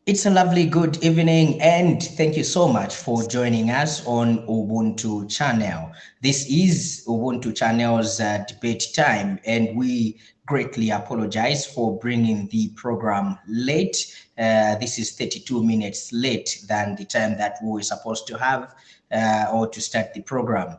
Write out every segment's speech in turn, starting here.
It's a lovely good evening, and thank you so much for joining us on Ubuntu channel. This is Ubuntu channel's debate time, and we greatly apologize for bringing the program late. This is 32 minutes late than the time that we were supposed to have or to start the program.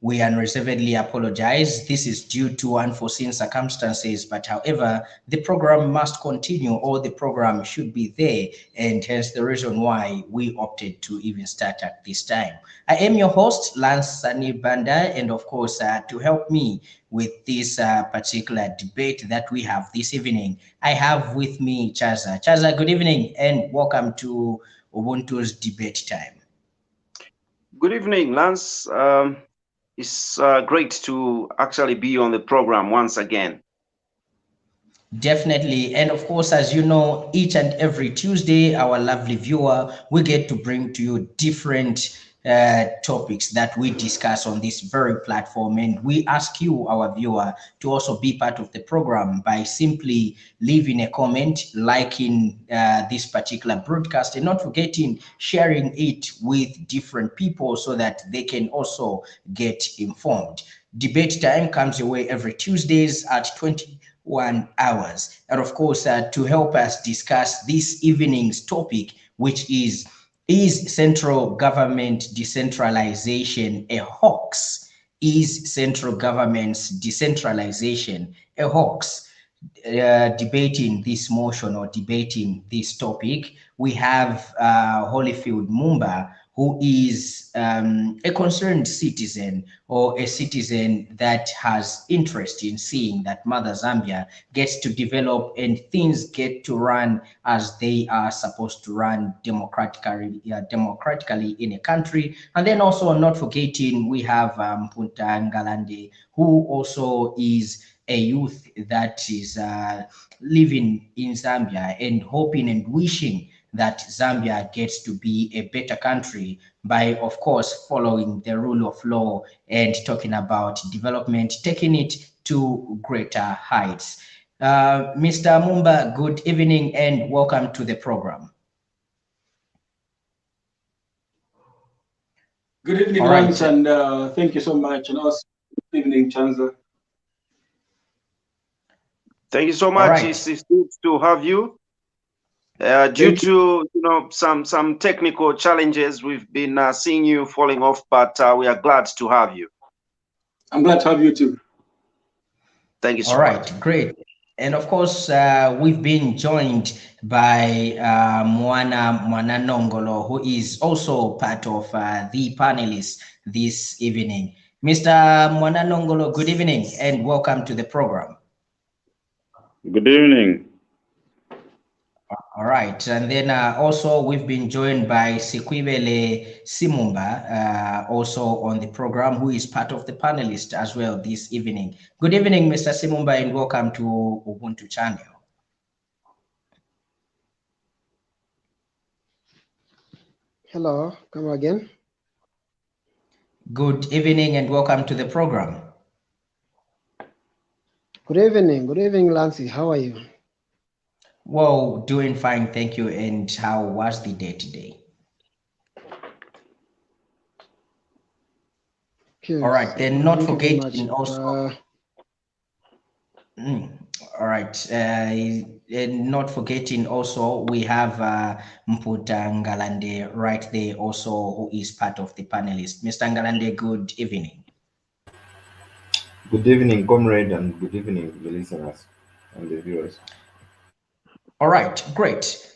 We unreservedly apologize. This is due to unforeseen circumstances, but however, the program must continue or the program should be there, and hence the reason why we opted to even start at this time. I am your host, Lance Sani Banda, and of course, to help me with this particular debate that we have this evening, I have with me Chaza. Chaza, good evening, and welcome to Ubuntu's debate time. Good evening, Lance. It's great to actually be on the program once again. Definitely. And of course, as you know, each and every Tuesday, our lovely viewer, we get to bring to you different topics that we discuss on this very platform. And we ask you, our viewer, to also be part of the program by simply leaving a comment, liking this particular broadcast, and not forgetting sharing it with different people so that they can also get informed. Debate time comes your way every Tuesdays at 21 hours. And of course, to help us discuss this evening's topic, which is central government decentralization a hoax? Is central government's decentralization a hoax? Debating this motion or debating this topic, we have Holyfield Mumba, who is a concerned citizen or a citizen that has interest in seeing that Mother Zambia gets to develop and things get to run as they are supposed to run democratically in a country. And then also not forgetting we have Mputa Ngalande, who also is a youth that is living in Zambia and hoping and wishing that Zambia gets to be a better country by, of course, following the rule of law and talking about development, taking it to greater heights. Mr. Mumba, good evening and welcome to the program. Good evening, All right. Lance, and thank you so much. And also, good evening, Chaza. Thank you so All much. right. It's good to have you. Due to some technical challenges, we've been seeing you falling off, but we are glad to have you. I'm glad to have you too. Thank you so All much. right, great. And of course, we've been joined by Muana Mwananongolo, who is also part of the panelists this evening. Mr. Mwananongolo, good evening and welcome to the program. Good evening. All right, and then also we've been joined by Sikwebele Simumba, also on the program, who is part of the panelists as well this evening. Good evening, Mr. Simumba, and welcome to Ubuntu channel. Hello, come again. Good evening and welcome to the program. Good evening, Lancy. How are you? Well, doing fine, thank you. And how was the day today? Yes, All right, then not thank you very much. forgetting also. All right, and not forgetting also we have Mputa Ngalande right there also, who is part of the panelists. Mr. Ngalande, good evening. Good evening, comrade, and good evening, the listeners and the viewers. All right, great.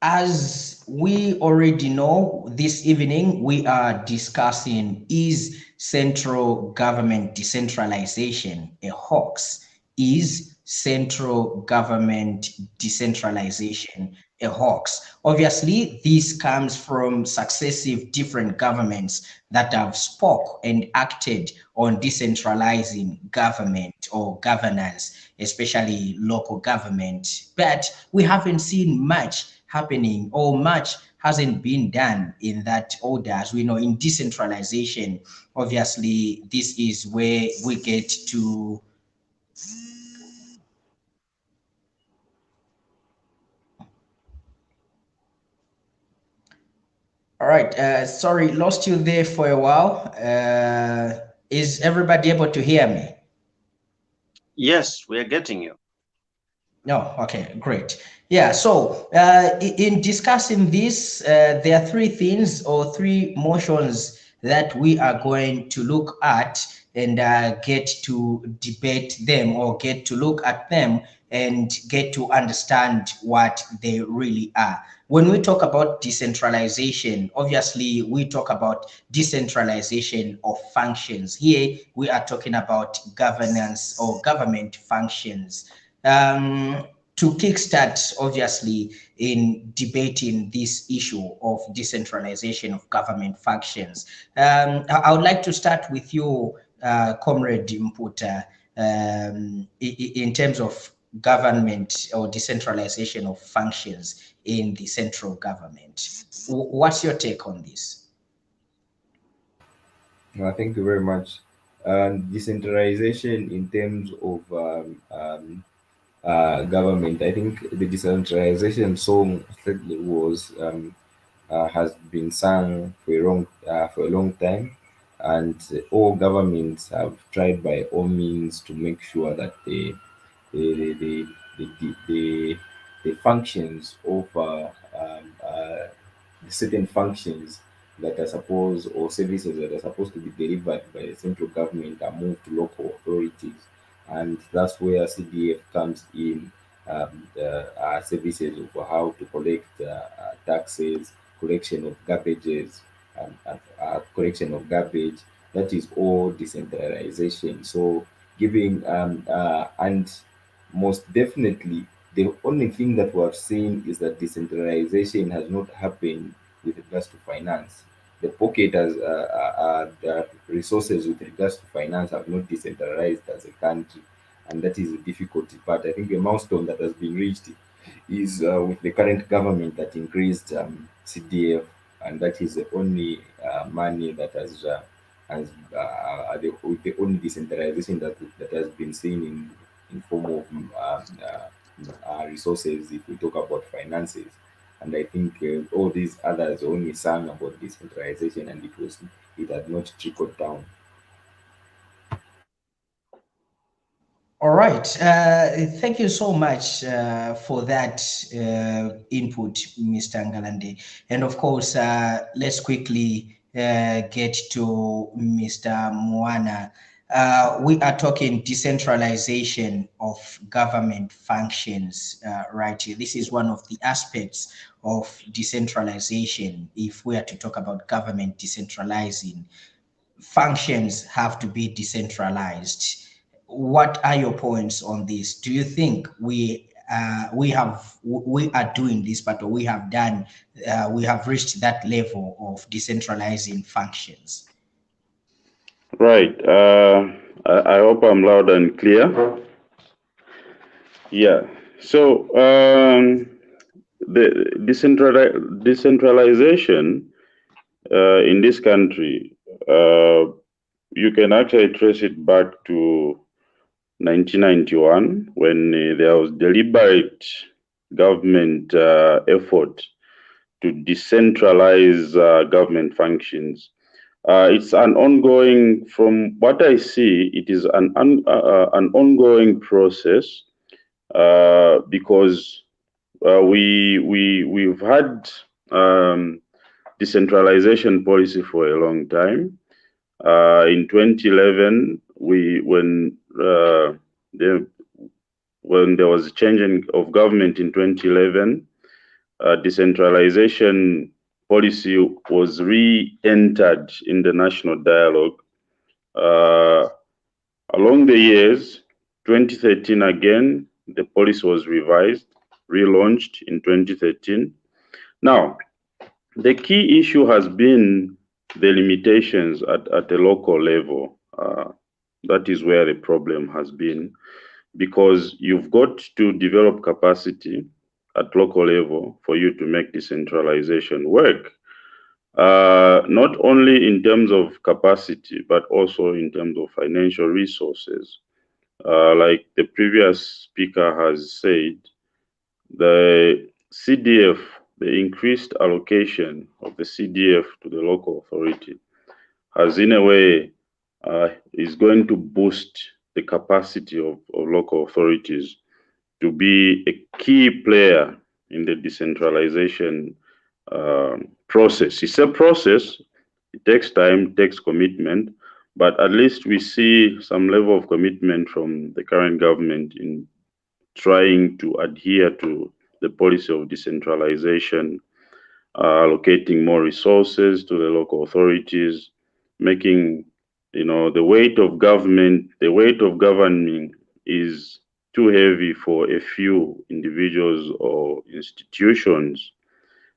As we already know, this evening we are discussing, is central government decentralization a hoax? Is central government decentralization a hoax? Obviously, this comes from successive different governments that have spoke and acted on decentralizing government or governance, especially local government. But we haven't seen much happening or much hasn't been done in that order. As we know, in decentralization, obviously, this is where we get to All right. Sorry, lost you there for a while. Is everybody able to hear me? Yes, we are getting you. No, okay, great. Yeah, so in discussing this, there are three things or three motions that we are going to look at and get to debate them or get to look at them and get to understand what they really are. When we talk about decentralization, obviously we talk about decentralization of functions. Here we are talking about governance or government functions. To kickstart, obviously, in debating this issue of decentralization of government functions, I would like to start with you, Comrade Mputa, in terms of government or decentralization of functions in the central government. What's your take on this? Thank you very much. Decentralization in terms of government, I think the decentralization song certainly was has been sung for a long time, and all governments have tried by all means to make sure that the the the, the, the, the functions of certain functions that are supposed or services that are supposed to be delivered by the central government are moved to local authorities, and that's where CDF comes in. Services of how to collect taxes, collection of garbages, collection of garbage. That is all decentralization. So giving and most definitely, the only thing that we have seen is that decentralization has not happened with regards to finance. The pocket has the resources with regards to finance have not decentralized as a country, and that is the difficulty part. I think a milestone that has been reached is with the current government that increased CDF, and that is the only money that has the only decentralization that has been seen in form of resources. If we talk about finances, and I think all these others only sang about decentralization, and it had not trickled down. All right. Thank you so much for that input, Mr. Ngalande. And of course, let's quickly get to Mr. Muana. We are talking decentralization of government functions, right here. This is one of the aspects of decentralization. If we are to talk about government decentralizing, functions have to be decentralized. What are your points on this? Do you think we are doing this, but we have reached that level of decentralizing functions? Right. I hope I'm loud and clear. Yeah. So the decentralization in this country, you can actually trace it back to 1991 when there was deliberate government effort to decentralize government functions. It's an ongoing, from what I see, it is an ongoing process because we've had decentralization policy for a long time. In 2011, when there was a changing of government in 2011, decentralization policy was re-entered in the national dialogue. Along the years, 2013 again, the policy was revised, relaunched in 2013. Now, the key issue has been the limitations at the local level. That is where the problem has been, because you've got to develop capacity at local level for you to make decentralization work. Not only in terms of capacity, but also in terms of financial resources. Like the previous speaker has said, the CDF the increased allocation of the CDF to the local authority has in a way is going to boost the capacity of local authorities to be a key player in the decentralization process. It's a process, it takes time, it takes commitment, but at least we see some level of commitment from the current government in trying to adhere to the policy of decentralization, allocating more resources to the local authorities, making, the weight of government, the weight of governing is too heavy for a few individuals or institutions.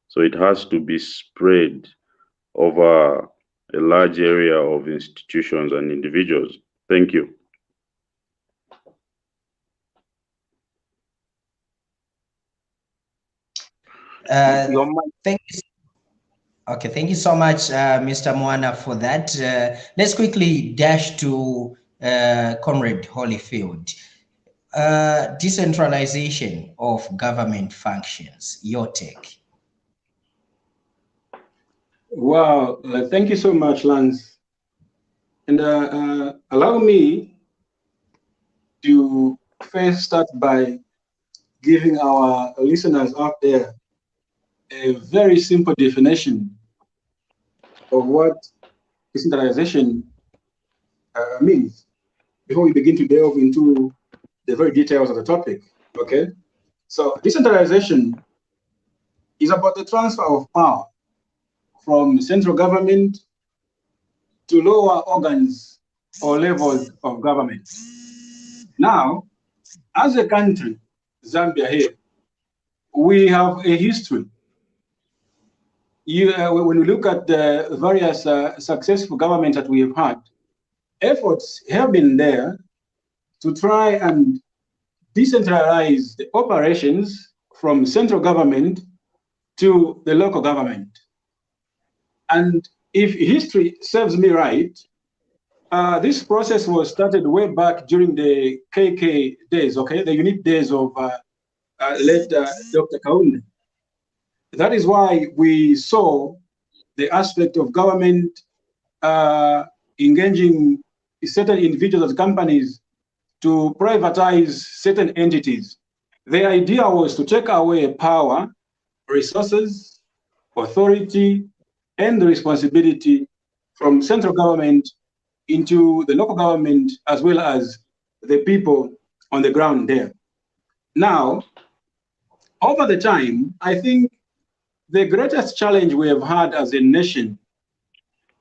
So it has to be spread over a large area of institutions and individuals. Thank you. Thank you. Okay, thank you so much, Mr. Muana, for that. Let's quickly dash to Comrade Holyfield. Decentralization of government functions, your take. Wow, thank you so much, Lance. And allow me to first start by giving our listeners out there a very simple definition of what decentralization means before we begin to delve into the very details of the topic. Okay, so decentralization is about the transfer of power from central government to lower organs or levels of government. Now, as a country, Zambia here, we have a history. When we look at the various successful governments that we have had, efforts have been there to try and decentralize the operations from central government to the local government. And if history serves me right, this process was started way back during the KK days, okay, the unique days of late Dr. Kaunda. That is why we saw the aspect of government engaging certain individuals and companies to privatize certain entities. The idea was to take away power, resources, authority, and the responsibility from central government into the local government as well as the people on the ground there. Now, over the time, I think the greatest challenge we have had as a nation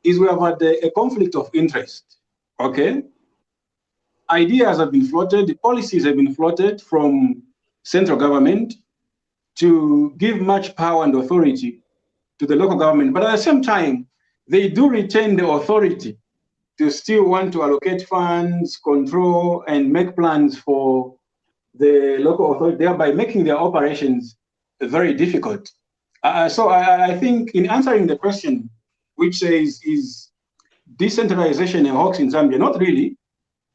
is we have had a conflict of interest, okay? Ideas have been floated, policies have been floated from central government to give much power and authority to the local government, but at the same time, they do retain the authority to still want to allocate funds, control, and make plans for the local authority, thereby making their operations very difficult. So I think in answering the question, which says, is decentralization a hoax in Zambia? Not really.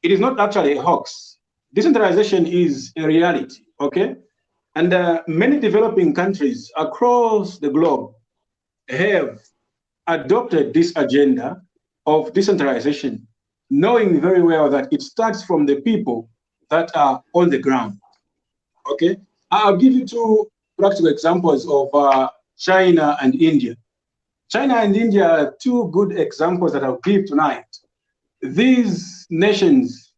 It is not actually a hoax. Decentralization is a reality, okay? And many developing countries across the globe have adopted this agenda of decentralization, knowing very well that it starts from the people that are on the ground, okay? I'll give you two practical examples of China and India. China and India are two good examples that I'll give tonight. These nations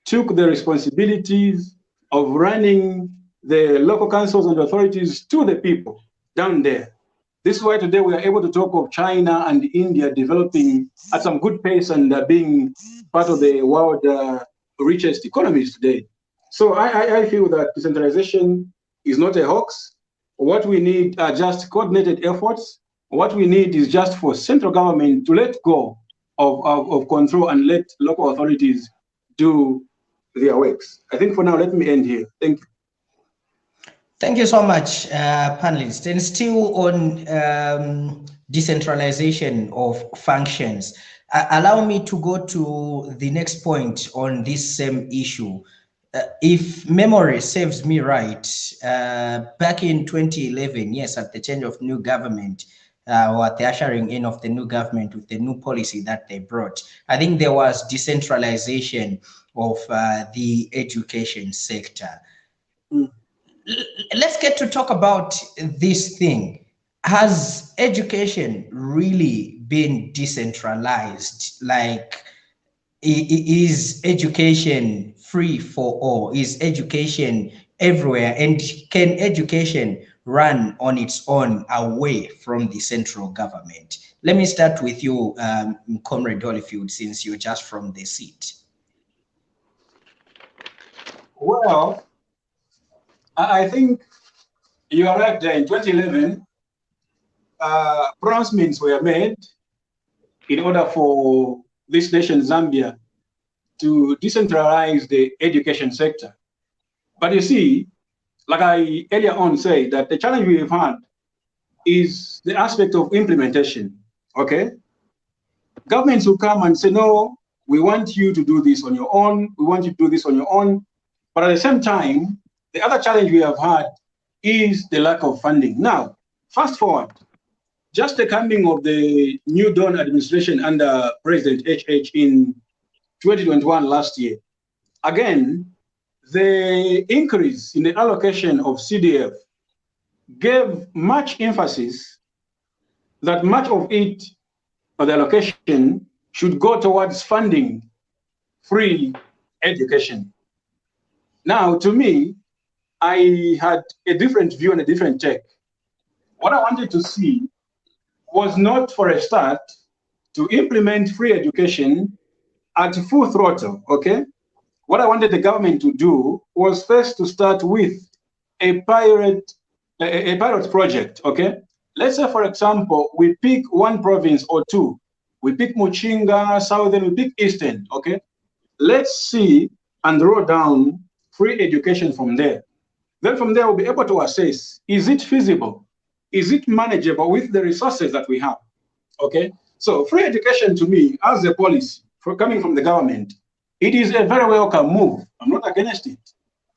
took the responsibilities of running the local councils and authorities to the people down there. This is why today we are able to talk of China and India developing at some good pace and being part of the world richest economies today. So I feel that decentralization is not a hoax. What we need are just coordinated efforts. What we need is just for central government to let go of control and let local authorities do their works. I think for now, let me end here. Thank you. Thank you so much, panelists. And still on decentralization of functions, allow me to go to the next point on this same issue. if memory serves me right, back in 2011, yes, at the change of new government, or at the ushering in of the new government with the new policy that they brought, I think there was decentralization of the education sector. Let's get to talk about this thing. Has education really been decentralized? Like, is education free for all? Is education everywhere? And can education run on its own away from the central government? Let me start with you, Comrade Holyfield, since you're just from the seat. Well, I think you are right there. In 2011, pronouncements were made in order for this nation, Zambia, to decentralize the education sector. But you see, like I earlier on said, that the challenge we've had is the aspect of implementation, okay? Governments will come and say, no, we want you to do this on your own. We want you to do this on your own. But at the same time, the other challenge we have had is the lack of funding. Now, fast forward, just the coming of the new Dawn administration under President HH in 2021 last year, again, the increase in the allocation of CDF gave much emphasis that much of it, or the allocation, should go towards funding free education. Now, to me, I had a different view and a different take. What I wanted to see was not, for a start, to implement free education at full throttle, okay? What I wanted the government to do was first to start with a pilot project, okay? Let's say, for example, we pick one province or two. We pick Muchinga, Southern, we pick Eastern, okay? Let's see and draw down free education from there. Then from there, we'll be able to assess, is it feasible? Is it manageable with the resources that we have, okay? So free education to me, as a policy coming from the government, it is a very welcome move. I'm not against it,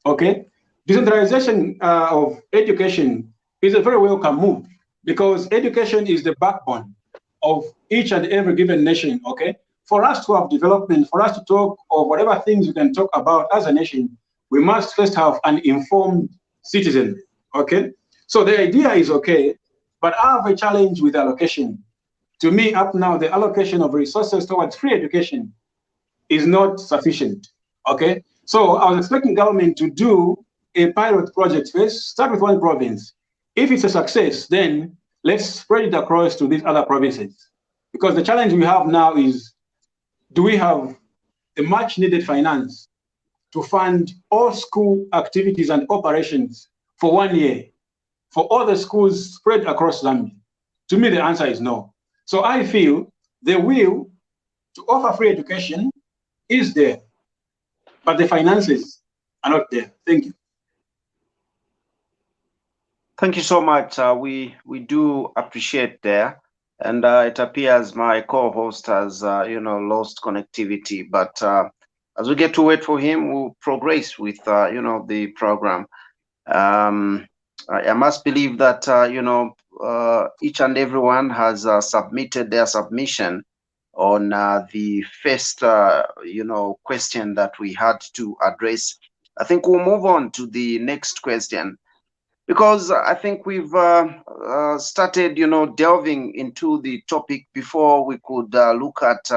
okay? Decentralization of education is a very welcome move because education is the backbone of each and every given nation, okay? For us to have development, for us to talk of whatever things we can talk about as a nation, we must first have an informed citizen, okay? So the idea is okay, but I have a challenge with allocation. To me, up now, the allocation of resources towards free education is not sufficient, okay? So I was expecting government to do a pilot project first, start with one province. If it's a success, then let's spread it across to these other provinces. Because the challenge we have now is, do we have the much needed finance to fund all school activities and operations for 1 year, for all the schools spread across Zambia? To me, the answer is no. So I feel the will to offer free education is there, but the finances are not there. Thank you. Thank you so much. We do appreciate there, and it appears my co-host has lost connectivity. But as we get to wait for him, we'll progress with the program. I must believe that each and everyone has submitted their submission on the first question that we had to address. I think we'll move on to the next question, because I think we've started, delving into the topic before we could look at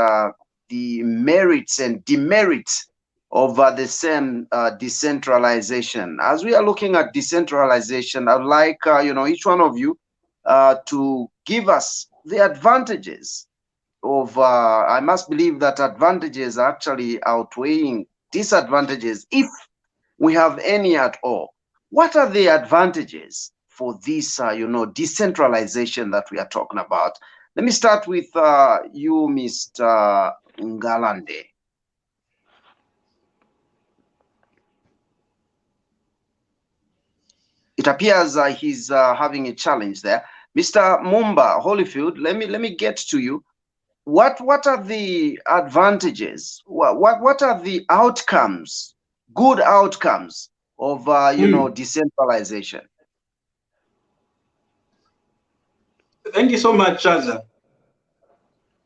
the merits and demerits of the same decentralization. As we are looking at decentralization, I'd like, each one of you to give us the advantages of, I must believe that advantages are actually outweighing disadvantages, if we have any at all. What are the advantages for this, decentralization that we are talking about? Let me start with you, Mr. Ngalande. It appears he's having a challenge there. Mr. Mumba, Holyfield, let me get to you. What are the advantages? What are the outcomes good outcomes of decentralization? Thank you so much, Chaza.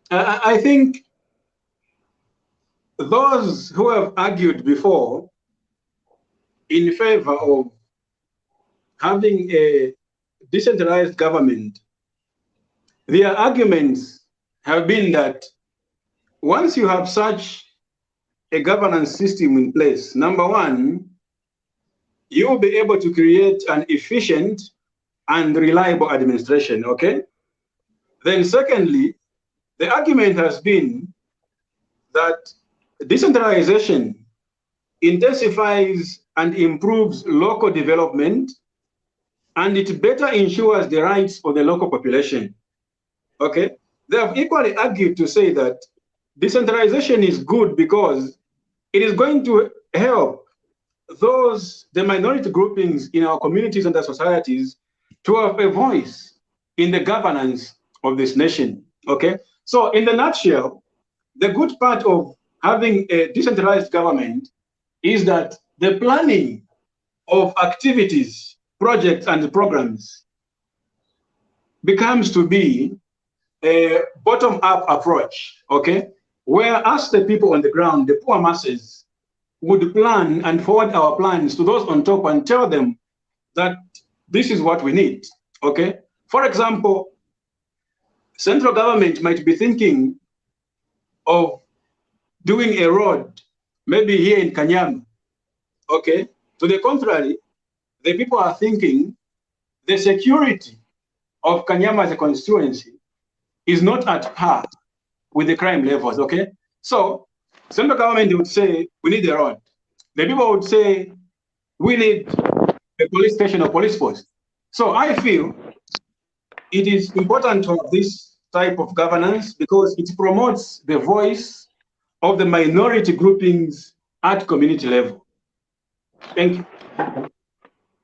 I think those who have argued before in favor of having a decentralized government, their arguments have been that once you have such a governance system in place, number one, you will be able to create an efficient and reliable administration, okay? Then secondly, the argument has been that decentralization intensifies and improves local development, and it better ensures the rights of the local population, okay? They have equally argued to say that decentralization is good because it is going to help the minority groupings in our communities and our societies to have a voice in the governance of this nation, okay? So in the nutshell, the good part of having a decentralized government is that the planning of activities, projects, and programs becomes to be a bottom-up approach, okay? Where as the people on the ground, the poor masses, would plan and forward our plans to those on top and tell them that this is what we need, okay? For example, central government might be thinking of doing a road, maybe here in Kanyama, okay? To the contrary, the people are thinking the security of Kanyama as a constituency is not at par with the crime levels, okay? So central government would say, we need a road. The people would say, we need a police station or police force. So I feel it is important to have this type of governance because it promotes the voice of the minority groupings at community level. Thank you.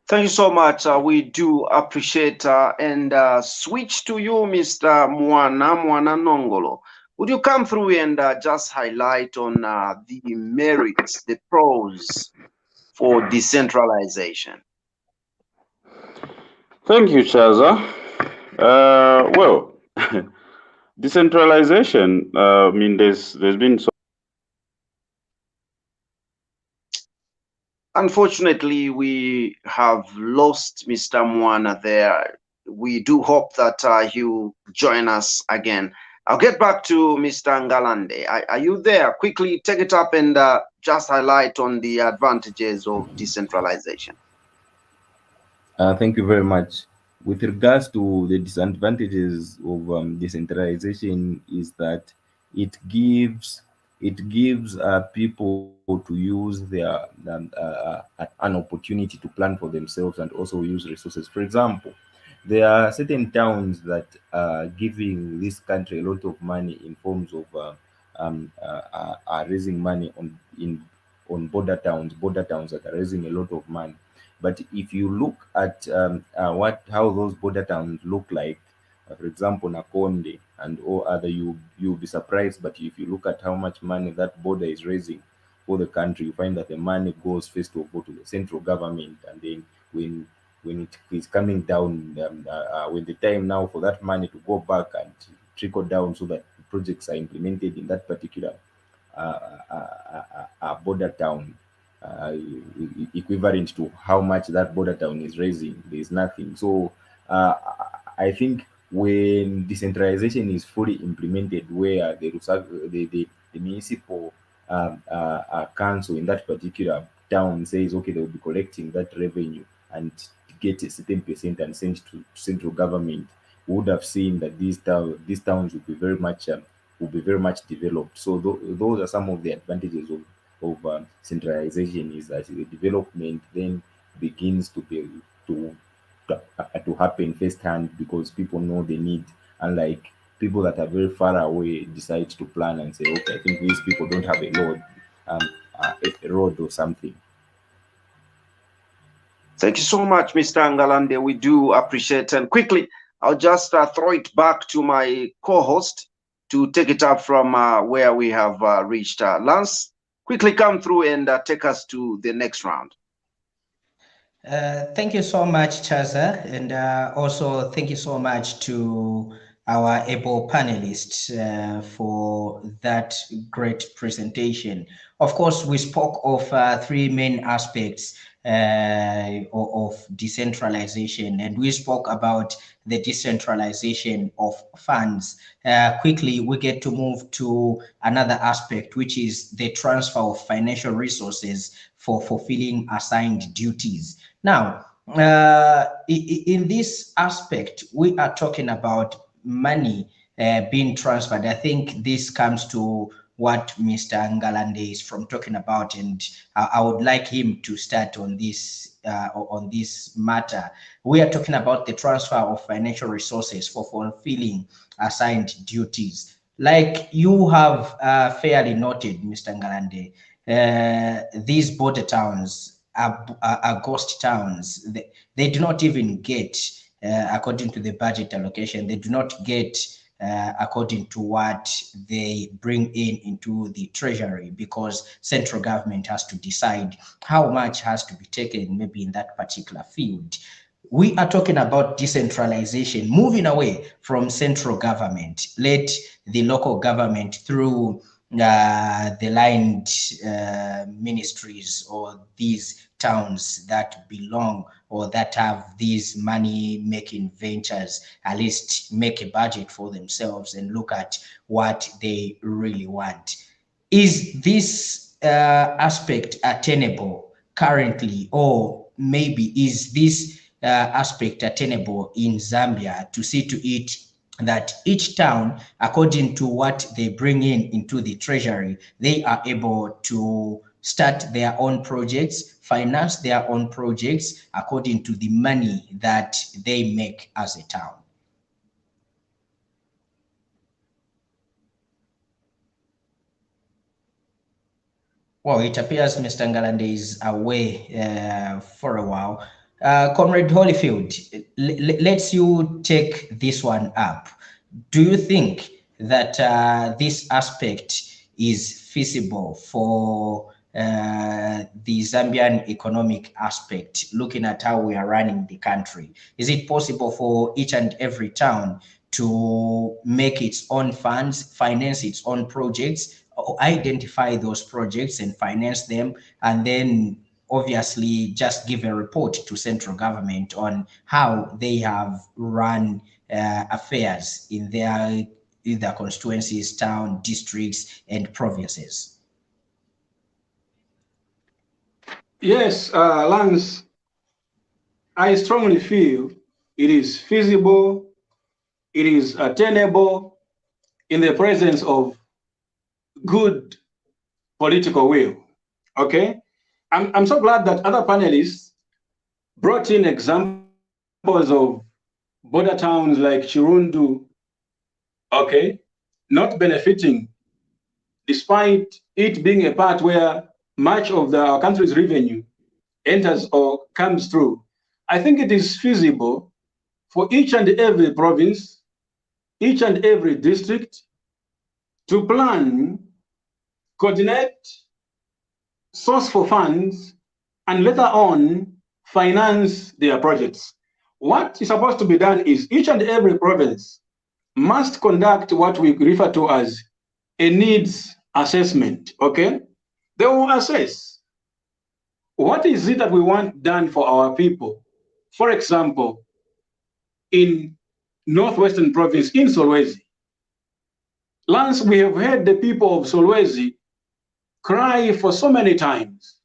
Thank you so much. We do appreciate and switch to you, Mr. Muana Mwananongolo. Would you come through and just highlight on the merits, the pros for decentralization? Thank you, Chaza. Well, decentralization, I mean, there's been so. Unfortunately, we have lost Mr. Muana there. We do hope that he'll join us again. I'll get back to Mr. Ngalande. Are you there? Quickly take it up and just highlight on the advantages of decentralization. Thank you very much. With regards to the disadvantages of decentralization, is that it gives people to use their an opportunity to plan for themselves and also use resources. For example, there are certain towns that are giving this country a lot of money in forms of are raising money on border towns that are raising a lot of money. But if you look at how those border towns look like, for example, Nakonde and all other, you'll be surprised. But if you look at how much money that border is raising for the country, you find that the money goes first of all to the central government, and then when it is coming down, when the time now for that money to go back and trickle down so that projects are implemented in that particular border town, equivalent to how much that border town is raising, there is nothing. So I think when decentralization is fully implemented, where the municipal council in that particular town says, okay, they will be collecting that revenue and get a certain percent and send to central government, we would have seen that these towns will be very much developed. So those are some of the advantages of centralization, is that the development then begins to happen firsthand because people know the need, unlike people that are very far away decide to plan and say, okay, I think these people don't have a road or something. Thank you so much, Mr. Ngalande. We do appreciate. And quickly, I'll just throw it back to my co-host to take it up from where we have reached. Lance, quickly come through and take us to the next round. Thank you so much, Chaza, and also thank you so much to our able panelists for that great presentation. Of course, we spoke of three main aspects of decentralization, and we spoke about the decentralization of funds. Quickly, we get to move to another aspect, which is the transfer of financial resources for fulfilling assigned duties. Now, in this aspect, we are talking about money being transferred. I think this comes to what Mr. Ngalande is from talking about, and I would like him to start on this matter. We are talking about the transfer of financial resources for fulfilling assigned duties. Like you have fairly noted, Mr. Ngalande, these border towns are ghost towns. They do not even get, according to the budget allocation, they do not get according to what they bring into the treasury, because central government has to decide how much has to be taken maybe in that particular field. We are talking about decentralization, moving away from central government. Let the local government, through the lined ministries or these towns that belong or that have these money making ventures, at least make a budget for themselves and look at what they really want. Is this aspect attainable currently, or maybe is this aspect attainable in Zambia, to see to it that each town, according to what they bring into the treasury, they are able to start their own projects, finance their own projects according to the money that they make as a town? Well, it appears Mr. Ngalande is away for a while. Comrade Holyfield, let's you take this one up. Do you think that this aspect is feasible for the Zambian economic aspect, looking at how we are running the country? Is it possible for each and every town to make its own funds, finance its own projects, identify those projects and finance them, and then obviously just give a report to central government on how they have run affairs in their either constituencies, town, districts, and provinces? Yes, Lance, I strongly feel it is feasible, it is attainable in the presence of good political will. Okay? I'm so glad that other panelists brought in examples of border towns like Chirundu, okay, not benefiting, despite it being a part where much of our country's revenue enters or comes through. I think it is feasible for each and every province, each and every district to plan, coordinate, source for funds, and later on finance their projects. What is supposed to be done is each and every province must conduct what we refer to as a needs assessment, okay? They will assess what is it that we want done for our people. For example, in Northwestern Province, in Solwezi, Lance, we have heard the people of Solwezi cry for so many times,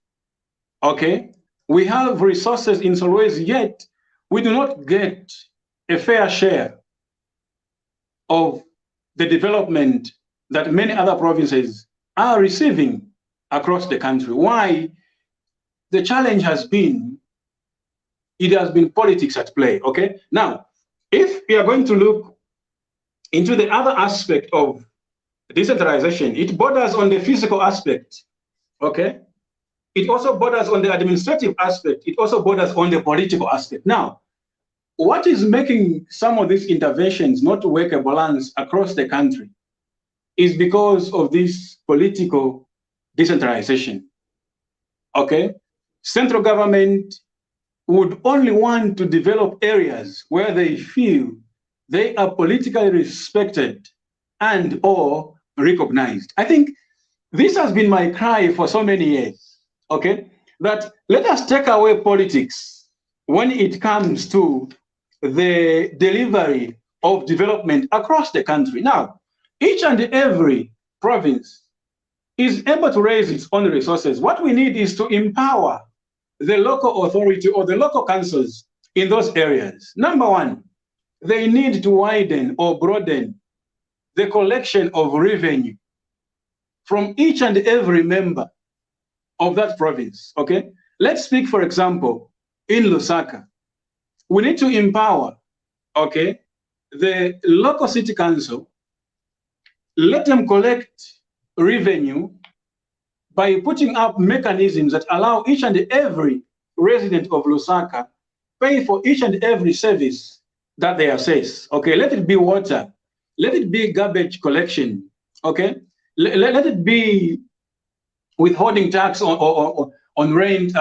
okay? We have resources in Solwezi, yet we do not get a fair share of the development that many other provinces are receiving across the country. Why? The challenge has been, it has been politics at play, okay? Now, if we are going to look into the other aspect of decentralization, it borders on the physical aspect, okay? It also borders on the administrative aspect. It also borders on the political aspect. Now, what is making some of these interventions not to work a balance across the country is because of this political decentralization. Okay, central government would only want to develop areas where they feel they are politically respected and or recognized. I think this has been my cry for so many years, okay? That let us take away politics when it comes to the delivery of development across the country. Now, each and every province is able to raise its own resources. What we need is to empower the local authority or the local councils in those areas. Number one, they need to widen or broaden the collection of revenue from each and every member of that province, okay? Let's speak, for example, in Lusaka. We need to empower, okay, the local city council, let them collect revenue by putting up mechanisms that allow each and every resident of Lusaka pay for each and every service that they assess, okay? Let it be water, let it be garbage collection, okay? Let it be withholding tax on rent,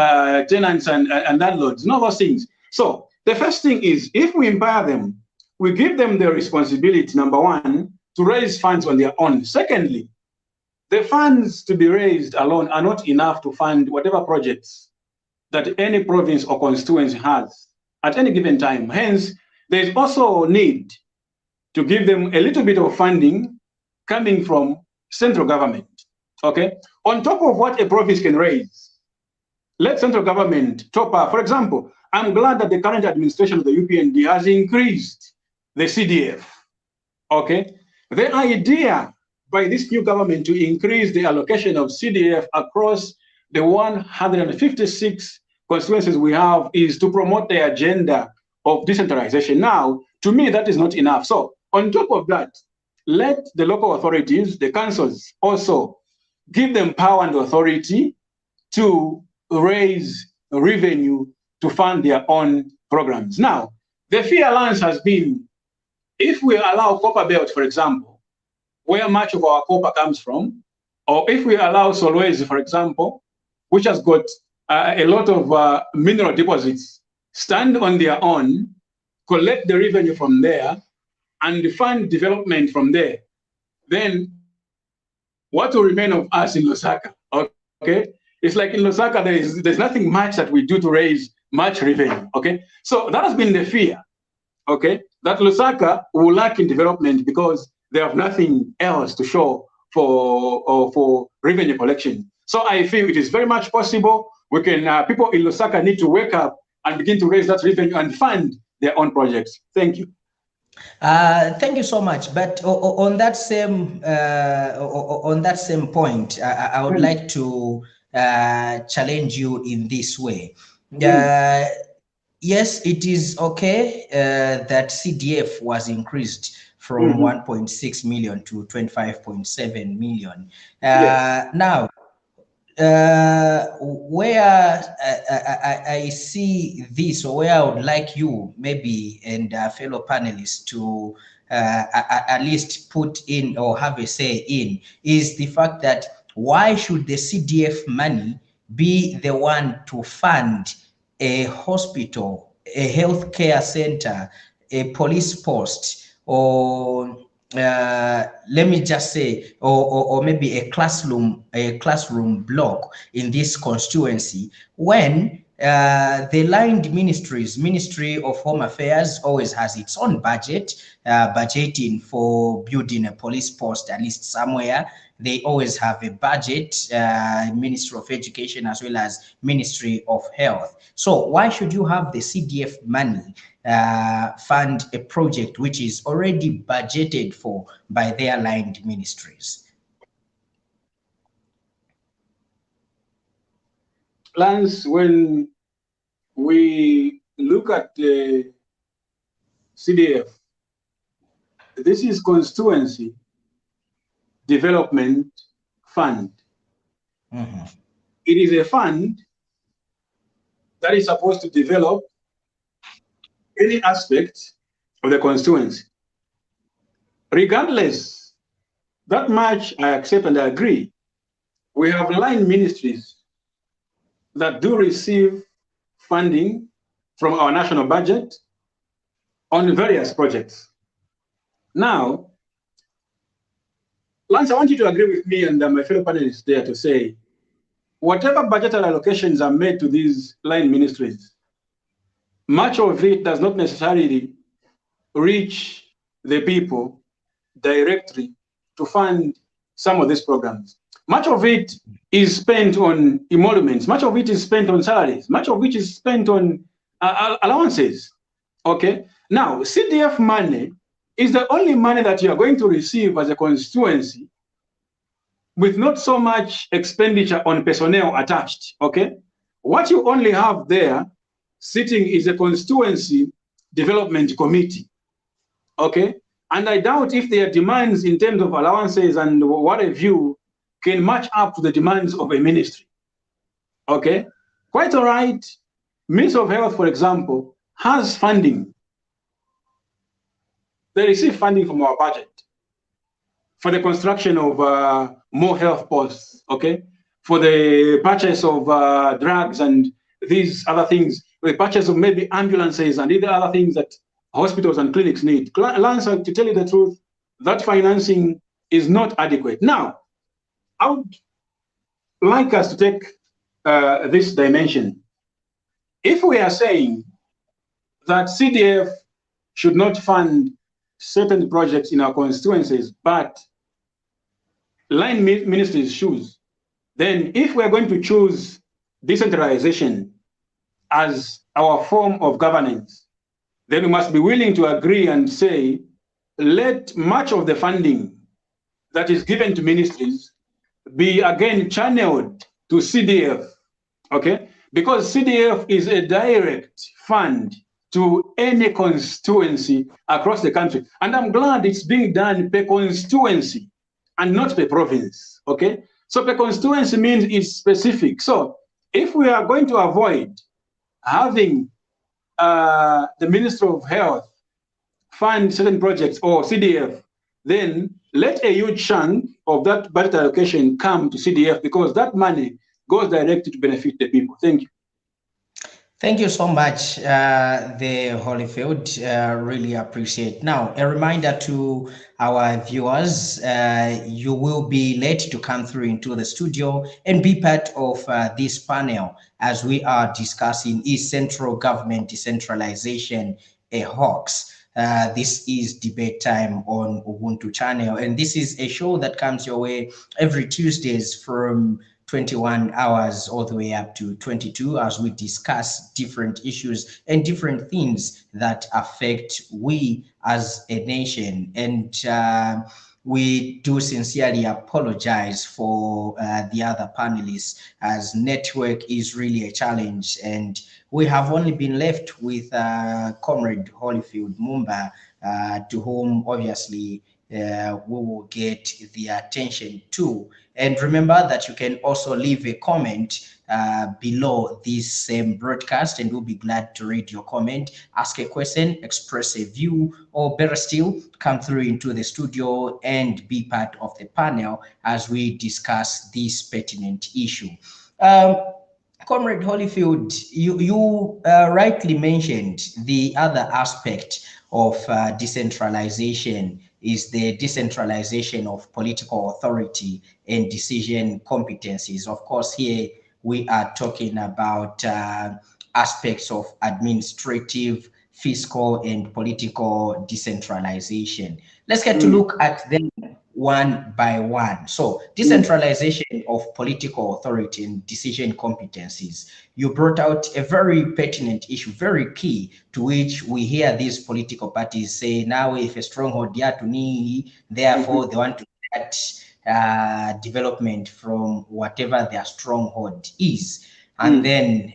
tenants and landlords, all those things. So the first thing is, if we empower them, we give them the responsibility, number one, to raise funds on their own. Secondly, the funds to be raised alone are not enough to fund whatever projects that any province or constituency has at any given time. Hence, there is also a need to give them a little bit of funding coming from central government, okay? On top of what a province can raise, let central government top up. For example, I'm glad that the current administration of the UPND has increased the CDF, okay? The idea by this new government to increase the allocation of CDF across the 156 constituencies we have is to promote the agenda of decentralization. Now, to me, that is not enough. So on top of that, let the local authorities, the councils, also give them power and authority to raise revenue to fund their own programs. Now, the Free Alliance has been, if we allow Copper Belt, for example, where much of our copper comes from, or if we allow Solwezi, for example, which has got a lot of mineral deposits, stand on their own, collect the revenue from there, and fund development from there, then what will remain of us in Lusaka, okay? It's like in Lusaka, there's nothing much that we do to raise much revenue, okay? So that has been the fear, okay? That Lusaka will lack in development because they have nothing else to show for revenue collection. So I feel it is very much possible. We can, people in Lusaka need to wake up and begin to raise that revenue and fund their own projects. Thank you. Thank you so much. But on that same point, I would like to challenge you in this way. Yes, it is okay that CDF was increased from 1.6 million to 25.7 million. Now, where I see this, or where I would like you maybe and fellow panelists to at least put in or have a say in, is the fact that why should the CDF money be the one to fund a hospital, a healthcare center, a police post, or let me just say, or maybe a classroom block in this constituency, when the lined Ministry of Home Affairs always has its own budget, budgeting for building a police post, at least somewhere. They always have a budget, Ministry of Education as well as Ministry of Health. So why should you have the CDF money fund a project which is already budgeted for by their aligned ministries? Lance, when we look at the CDF, this is Constituency Development Fund. It is a fund that is supposed to develop any aspect of the constituency. Regardless, that much I accept and I agree. we have line ministries that do receive funding from our national budget on various projects. Now, Lance, I want you to agree with me and my fellow panelists there to say, whatever budgetary allocations are made to these line ministries, much of it does not necessarily reach the people directly to fund some of these programs. Much of it is spent on emoluments, much of it is spent on salaries, much of which is spent on allowances. Okay. Now, CDF money is the only money that you are going to receive as a constituency with not so much expenditure on personnel attached. Okay. What you only have there sitting is a constituency development committee. Okay. And I doubt if their demands in terms of allowances and what have you can match up to the demands of a ministry. Okay. Quite all right. Ministry of Health, for example, has funding. They receive funding from our budget for the construction of more health posts, okay? For the purchase of drugs and these other things, the purchase of maybe ambulances and other things that hospitals and clinics need. Lance, to tell you the truth, that financing is not adequate. Now, I would like us to take this dimension. If we are saying that CDF should not fund certain projects in our constituencies, but line ministries choose, then if we're going to choose decentralization as our form of governance, then we must be willing to agree and say, let much of the funding that is given to ministries be again channeled to CDF, okay? Because CDF is a direct fund to any constituency across the country. And I'm glad it's being done per constituency and not per province, okay? So per constituency means it's specific. So if we are going to avoid having the Minister of Health fund certain projects or CDF, then let a huge chunk of that budget allocation come to CDF because that money goes directly to benefit the people. Thank you. Thank you so much, the Holyfield. Really appreciate. Now, a reminder to our viewers, you will be led to come through into the studio and be part of this panel as we are discussing is central government decentralization a hoax? This is debate time on Ubuntu channel, and this is a show that comes your way every Tuesdays from 21 hours all the way up to 22 as we discuss different issues and different things that affect we as a nation. And we do sincerely apologize for the other panelists as network is really a challenge, and we have only been left with Comrade Holyfield Mumba, to whom obviously we will get the attention too. And remember that you can also leave a comment below this same broadcast, and we'll be glad to read your comment, ask a question, express a view, or better still, come through into the studio and be part of the panel as we discuss this pertinent issue. Comrade Holyfield, you rightly mentioned the other aspect of decentralization is the decentralization of political authority and decision competencies. Of course, here we are talking about aspects of administrative, fiscal, and political decentralization. Let's get to look at them one by one. So decentralization of political authority and decision competencies. You brought out a very pertinent issue, very key, to which we hear these political parties say, now if a stronghold to me, therefore they want to get development from whatever their stronghold is. And then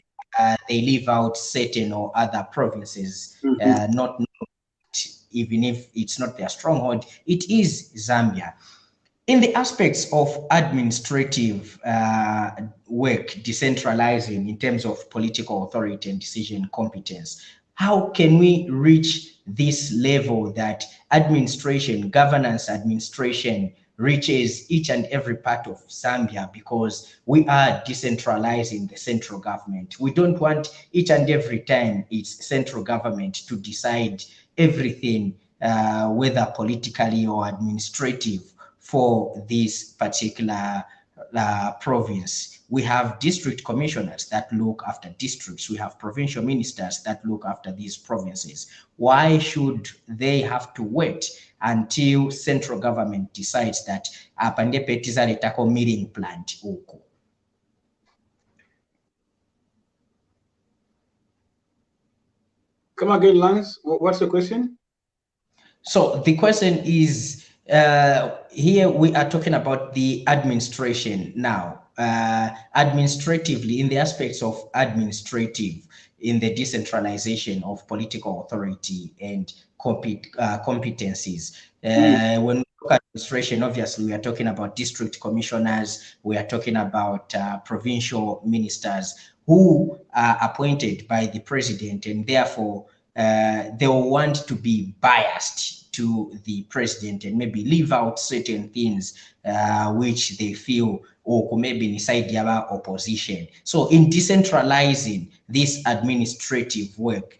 they leave out certain or other provinces, not even if it's not their stronghold, it is Zambia. In the aspects of administrative work, decentralizing in terms of political authority and decision competence, how can we reach this level that administration, governance administration reaches each and every part of Zambia, because we are decentralizing the central government. We don't want each and every time it's central government to decide everything, whether politically or administrative, for this particular province. We have district commissioners that look after districts. We have provincial ministers that look after these provinces. Why should they have to wait until central government decides that apande petizaletako milling plant uko? Come again, Lance. What's the question? So the question is, here we are talking about the administration now. Administratively, in the aspects of administrative, in the decentralization of political authority and competencies. When we look at administration, obviously we are talking about district commissioners, we are talking about provincial ministers who are appointed by the president, and therefore they will want to be biased to the president and maybe leave out certain things which they feel or maybe inside the opposition. So in decentralizing this administrative work,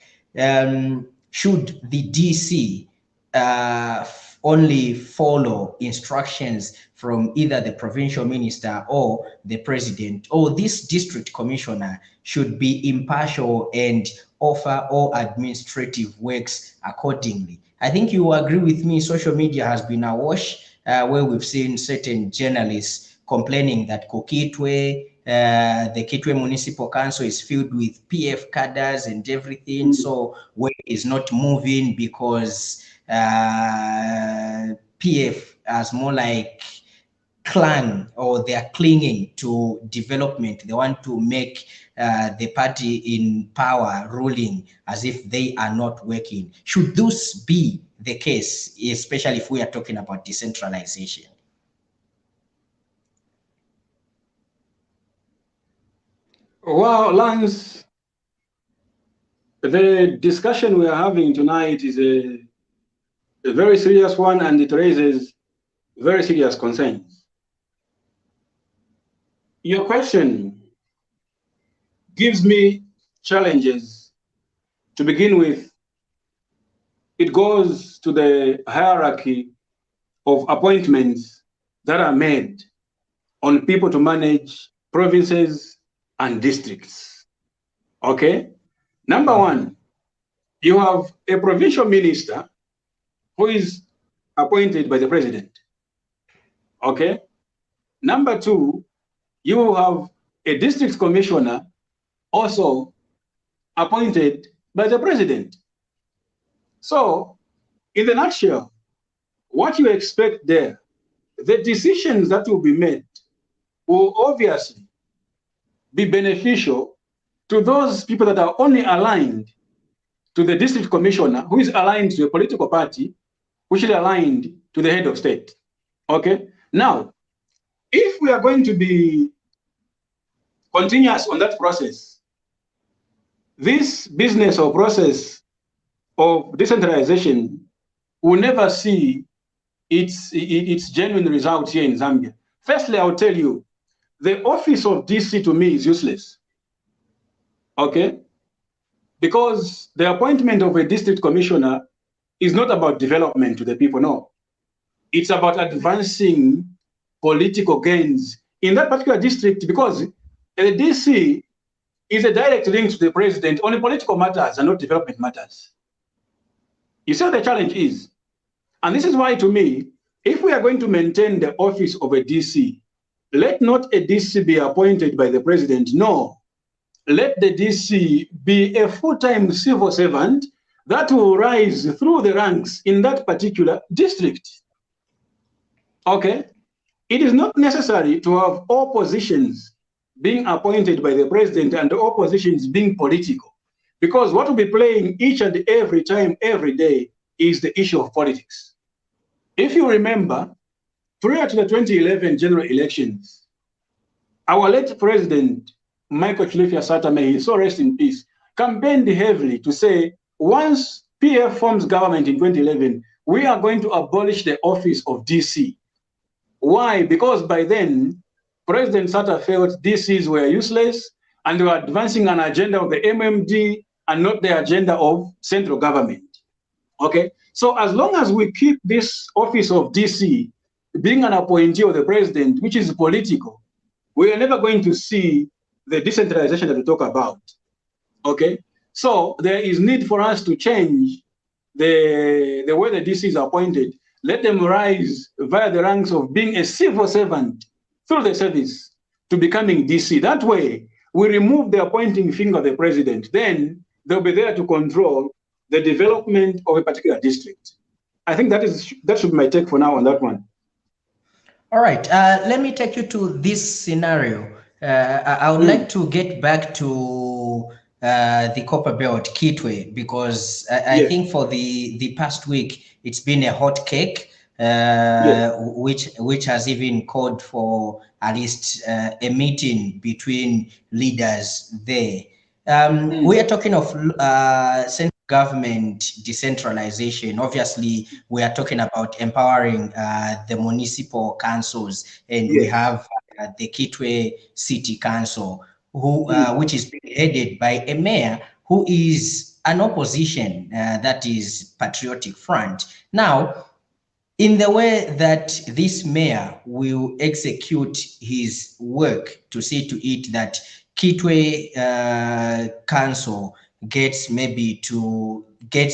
should the DC only follow instructions from either the provincial minister or the president, or this district commissioner should be impartial and offer all administrative works accordingly? I think you agree with me, social media has been awash, where we've seen certain journalists complaining that Kokitwe, the Kitwe Municipal Council is filled with PF cadres and everything. So work is not moving because PF as more like clan, or they are clinging to development. They want to make the party in power ruling as if they are not working. Should this be the case, especially if we are talking about decentralization? Well, Lance, the discussion we are having tonight is a very serious one, and it raises very serious concerns. Your question gives me challenges. To begin with, it goes to the hierarchy of appointments that are made on people to manage provinces and districts. Okay? Number one, you have a provincial minister who is appointed by the president. Okay? Number two, you have a district commissioner also appointed by the president. So, in the nutshell, what you expect there, the decisions that will be made will obviously be beneficial to those people that are only aligned to the district commissioner, who is aligned to a political party, which is aligned to the head of state. Okay? Now, if we are going to be continuous on that process, this business or process of decentralization will never see its genuine results here in Zambia. Firstly, I'll tell you, the office of DC to me is useless. Okay? Because the appointment of a district commissioner is not about development to the people, no. It's about advancing political gains in that particular district, because the DC is a direct link to the president on political matters and not development matters. You see what the challenge is? And this is why, to me, if we are going to maintain the office of a DC, let not a DC be appointed by the president. No. Let the DC be a full-time civil servant that will rise through the ranks in that particular district. Okay? It is not necessary to have all positions being appointed by the president and all positions being political, because what will be playing each and every time, every day, is the issue of politics. If you remember, prior to the 2011 general elections, our late president, Michael Chilifya Sata, may he so rest in peace, campaigned heavily to say, once PF forms government in 2011, we are going to abolish the office of DC. Why? Because by then, President Sata felt DCs were useless and they were advancing an agenda of the MMD and not the agenda of central government. Okay, so as long as we keep this office of DC being an appointee of the president, which is political, we are never going to see the decentralization that we talk about. Okay, so there is need for us to change the way the DC is appointed. Let them rise via the ranks of being a civil servant through the service to becoming DC. That way, we remove the appointing finger of the president. Then they'll be there to control the development of a particular district. I think that should be my take for now on that one. All right, let me take you to this scenario. I would like to get back to the Copper Belt, Kitwe, because I think for the past week, it's been a hot cake, which has even called for at least a meeting between leaders there. We are talking of central government decentralization. Obviously, we are talking about empowering the municipal councils, and we have the Kitwe City Council, which is being headed by a mayor who is an opposition, that is Patriotic Front. Now, in the way that this mayor will execute his work to see to it that Kitwe Council gets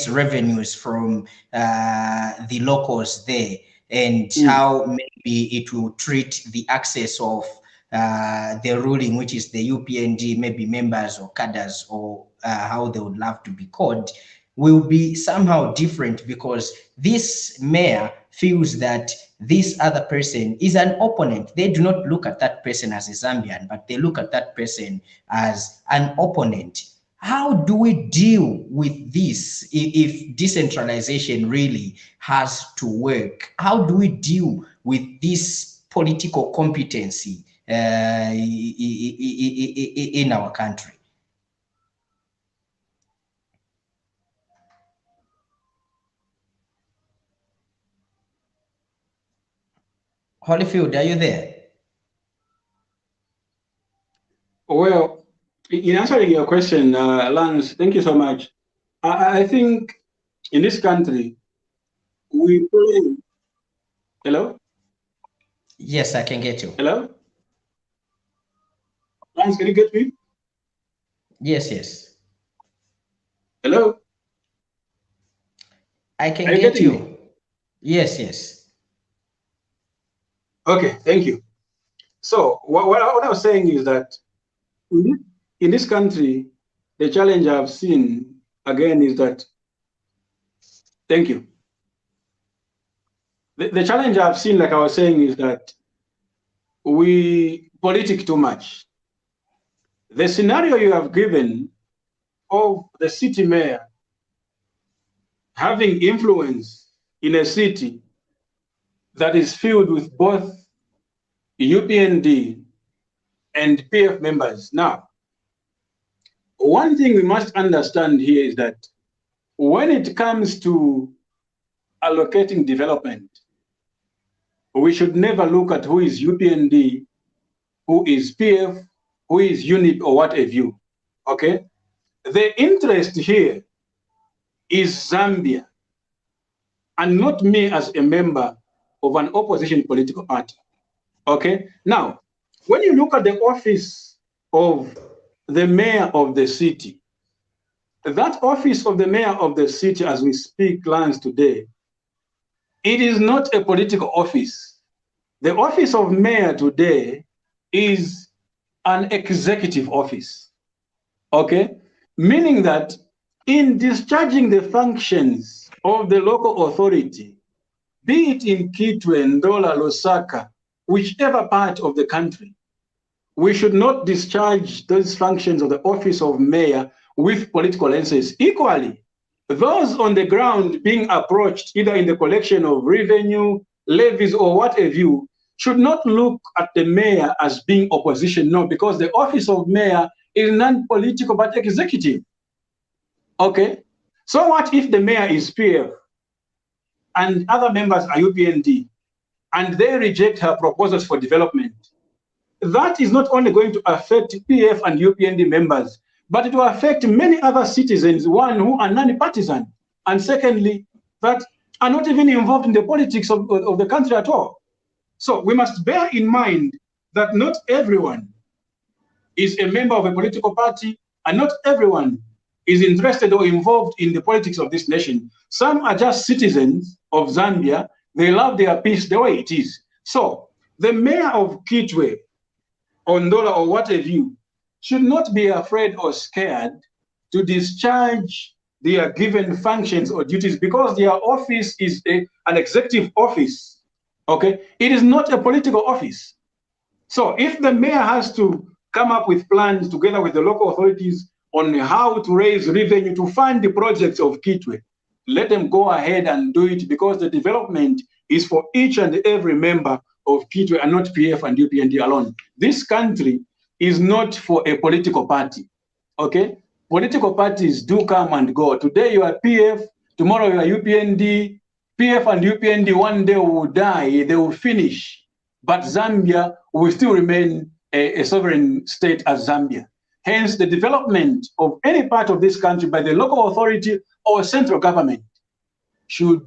revenues from the locals there, and how maybe it will treat the access of the ruling, which is the UPND, maybe members or cadres, or how they would love to be called, will be somehow different, because this mayor feels that this other person is an opponent. They do not look at that person as a Zambian, but they look at that person as an opponent. How do we deal with this if decentralization really has to work? How do we deal with this political competency in our country? Holyfield, are you there? Well, in answering your question, Lance, thank you so much. I think in this country, we play. Hello? Yes, I can get you. Hello? Lance, can you get me? Yes, yes. Hello? I can get you. Me? Yes, yes. Okay, thank you. So what I was saying is that in this country, the challenge I've seen again is that, thank you. The challenge I've seen, like I was saying, is that we politic too much. The scenario you have given of the city mayor having influence in a city that is filled with both UPND and PF members. Now, one thing we must understand here is that when it comes to allocating development, we should never look at who is UPND, who is PF, who is UNIP, or what have you. Okay? The interest here is Zambia, and not me as a member of an opposition political party. Okay? Now, when you look at the office of the mayor of the city, that office of the mayor of the city, as we speak, Lance, today, it is not a political office. The office of mayor today is an executive office. Okay? Meaning that in discharging the functions of the local authority, be it in Kitwe, Ndola, Lusaka, whichever part of the country, we should not discharge those functions of the office of mayor with political lenses. Equally, those on the ground being approached either in the collection of revenue, levies, or what have you, should not look at the mayor as being opposition. No, because the office of mayor is non-political but executive. Okay? So what if the mayor is PF and other members are UPND? and they reject her proposals for development, that is not only going to affect PF and UPND members, but it will affect many other citizens, one, who are non-partisan, and secondly, that are not even involved in the politics of the country at all. So we must bear in mind that not everyone is a member of a political party, and not everyone is interested or involved in the politics of this nation. Some are just citizens of Zambia. They love their peace the way it is. So the mayor of Kitwe, Ondola, or what have you, should not be afraid or scared to discharge their given functions or duties, because their office is an executive office. Okay, it is not a political office. So if the mayor has to come up with plans together with the local authorities on how to raise revenue to fund the projects of Kitwe, let them go ahead and do it, because the development is for each and every member of Kitwe and not PF and UPND alone. This country is not for a political party, okay? Political parties do come and go. Today you are PF, tomorrow you are UPND. PF and UPND one day will die, they will finish. But Zambia will still remain a sovereign state as Zambia. Hence, the development of any part of this country by the local authority or central government should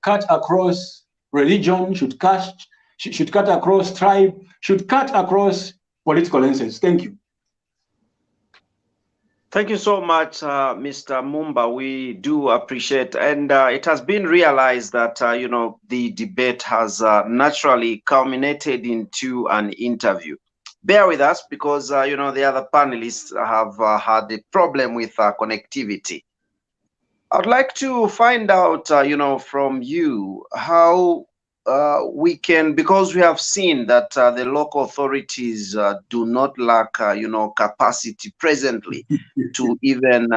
cut across religion, should cut across tribe, should cut across political lenses. Thank you. Thank you so much, Mr. Mumba. We do appreciate, and it has been realized that you know, the debate has naturally culminated into an interview. Bear with us, because you know, the other panelists have had a problem with connectivity. I'd like to find out, you know, from you how we can, because we have seen that the local authorities do not lack, you know, capacity presently to even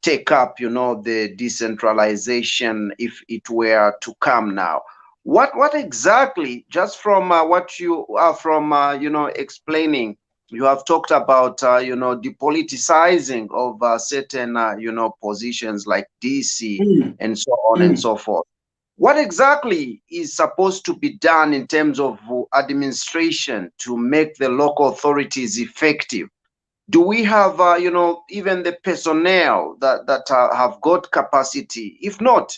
take up, you know, the decentralization if it were to come now. What exactly, just from what you are from, you know, explaining, you have talked about, you know, depoliticizing of certain, you know, positions like DC and so on and so forth. What exactly is supposed to be done in terms of administration to make the local authorities effective? Do we have, you know, even the personnel that have got capacity? If not,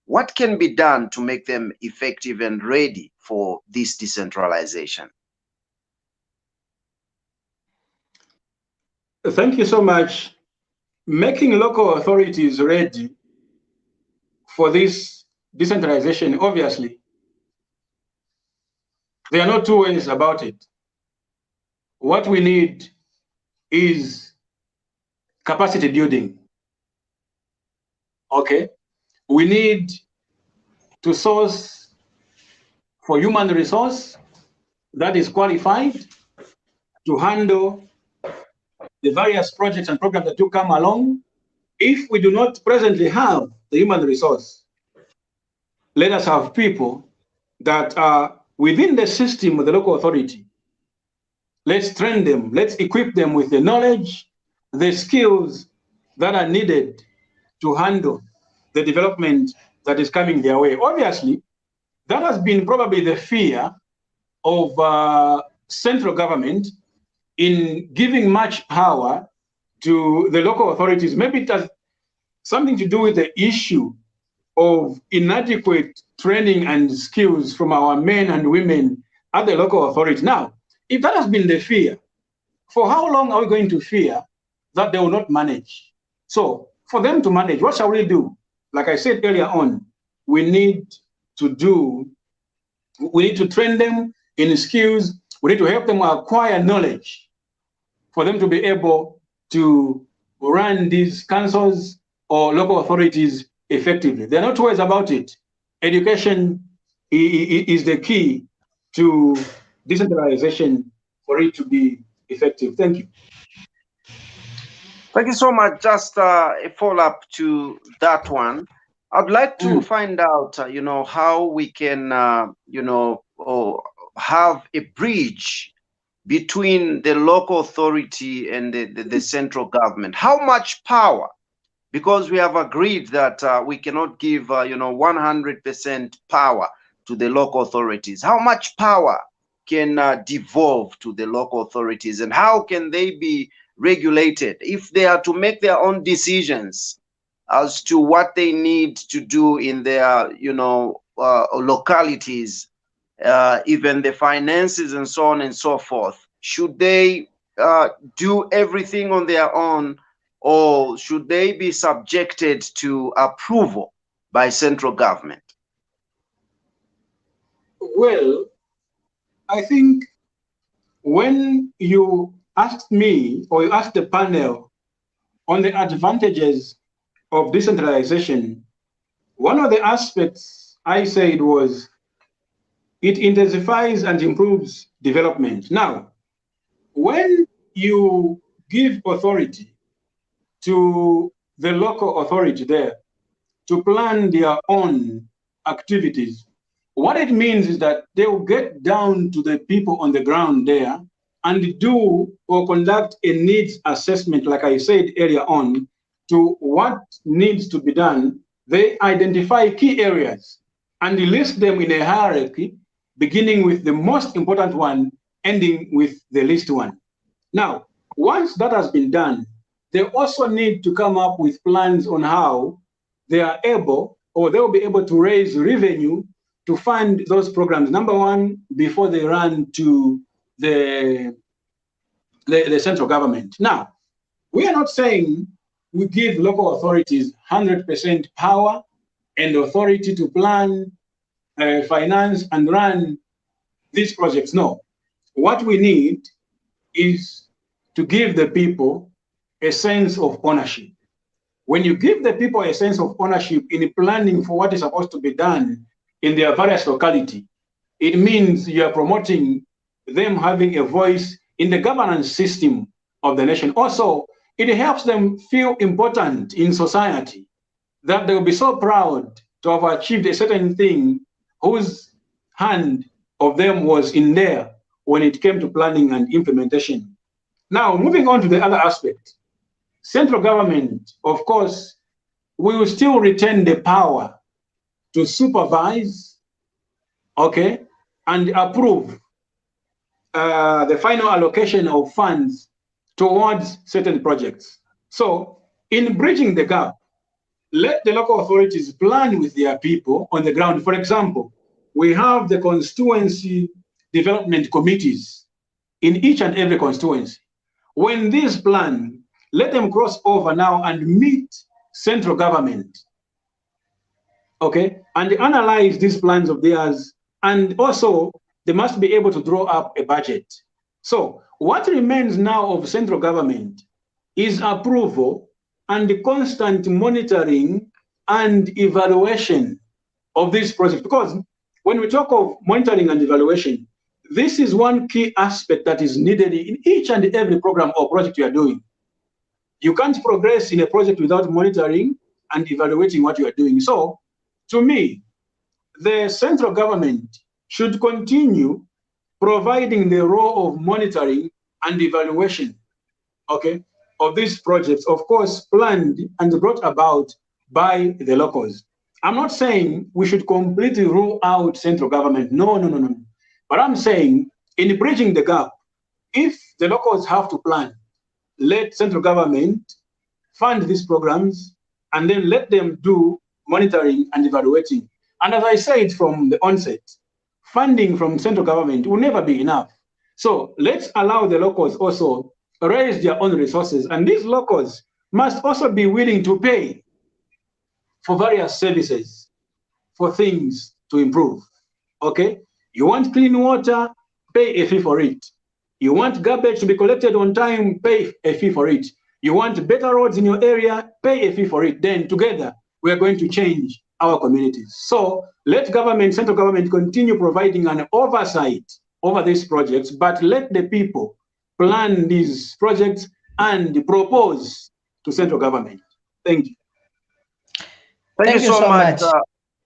what can be done to make them effective and ready for this decentralization? Thank you so much. Making local authorities ready for this decentralization, obviously, there are no two ways about it. What we need is capacity building. Okay, we need to source for human resource that is qualified to handle the various projects and programs that do come along. If we do not presently have the human resource, let us have people that are within the system of the local authority. Let's train them, let's equip them with the knowledge, the skills that are needed to handle the development that is coming their way. Obviously, that has been probably the fear of central government in giving much power to the local authorities. Maybe it has something to do with the issue of inadequate training and skills from our men and women at the local authority. Now, if that has been the fear, for how long are we going to fear that they will not manage? So for them to manage, what shall we do? Like I said earlier on, we need to train them in skills. We need to help them acquire knowledge for them to be able to run these councils or local authorities effectively. There are no two ways about it. Education is the key to decentralization for it to be effective. Thank you. Thank you so much. Just a follow-up to that one. I'd like to find out, you know, how we can, you know, have a bridge between the local authority and the central government. How much power? Because we have agreed that we cannot give, you know, 100% power to the local authorities? How much power can devolve to the local authorities, and how can they be regulated if they are to make their own decisions as to what they need to do in their, localities, even the finances and so on and so forth? Should they do everything on their own, or should they be subjected to approval by central government? Well, I think when you asked me, or you asked the panel on the advantages of decentralization, one of the aspects I said was it intensifies and improves development. Now, when you give authority to the local authority there to plan their own activities, what it means is that they will get down to the people on the ground there and do or conduct a needs assessment, like I said earlier on, to what needs to be done. They identify key areas and list them in a hierarchy, beginning with the most important one, ending with the least one. Now, once that has been done, they also need to come up with plans on how they are able, or they will be able to raise revenue to fund those programs. Number one, before they run to the central government. Now, we are not saying we give local authorities 100% power and authority to plan, finance, and run these projects. No. What we need is to give the people a sense of ownership. When you give the people a sense of ownership in planning for what is supposed to be done in their various locality, it means you are promoting them having a voice in the governance system of the nation. Also, it helps them feel important in society, that they will be so proud to have achieved a certain thing whose hand of them was in there when it came to planning and implementation. Now, moving on to the other aspect, central government, of course, will still retain the power to supervise, okay, and approve the final allocation of funds towards certain projects. So in bridging the gap, let the local authorities plan with their people on the ground. For example, we have the constituency development committees in each and every constituency. When these plan, let them cross over now and meet central government, okay, and analyze these plans of theirs, and also they must be able to draw up a budget. So what remains now of central government is approval and the constant monitoring and evaluation of these projects. Because when we talk of monitoring and evaluation, this is one key aspect that is needed in each and every program or project you are doing. You can't progress in a project without monitoring and evaluating what you are doing. So, to me, the central government should continue providing the role of monitoring and evaluation, okay, of these projects, of course, planned and brought about by the locals. I'm not saying we should completely rule out central government. No. But I'm saying in bridging the gap, if the locals have to plan, let central government fund these programs and then let them do monitoring and evaluating. And as I said from the onset, funding from central government will never be enough. So let's allow the locals also raise their own resources. And these locals must also be willing to pay for various services, for things to improve, okay? You want clean water, pay a fee for it. You want garbage to be collected on time, pay a fee for it. You want better roads in your area, pay a fee for it. Then together, we are going to change our communities. So let government, central government, continue providing an oversight over these projects, but let the people plan these projects and propose to central government. Thank you. Thank you so much.